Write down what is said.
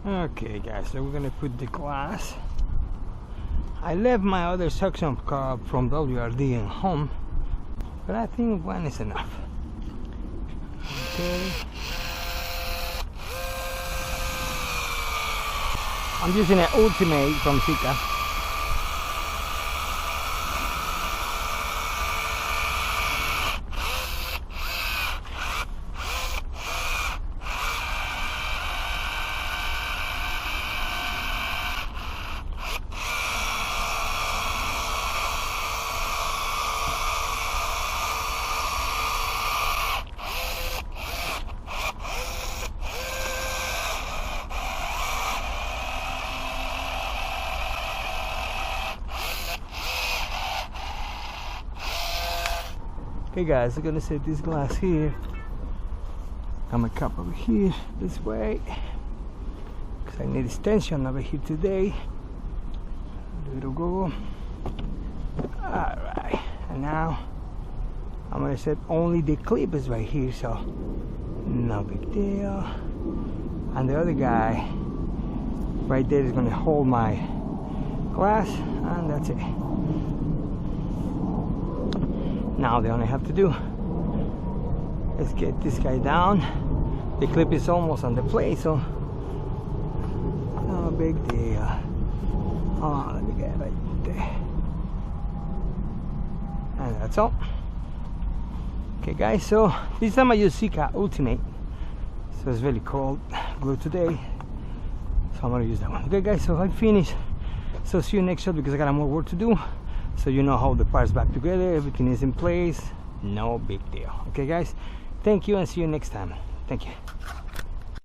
Okay guys, so we're gonna put the glass. I left my other suction cup from WRD at home, but I think one is enough. Okay. I'm using an Ultimate from Sika. Okay guys, I'm gonna set this glass here. Got my cup over here this way because I need extension over here today. Little go. Alright, and now I'm gonna set only the clip is right here, so no big deal. And the other guy right there is gonna hold my glass, and that's it. Now the only have to do is get this guy down. The clip is almost on the plate, so no big deal. Oh, let me get it right there. And that's all. Okay guys, so this time I use Sika Ultimate, so it's really cold glue today, so I'm gonna use that one. Okay guys, so I finished. So see you next shot because I got more work to do. So you know how the parts back together, everything is in place, no big deal. Okay guys, thank you and see you next time. Thank you.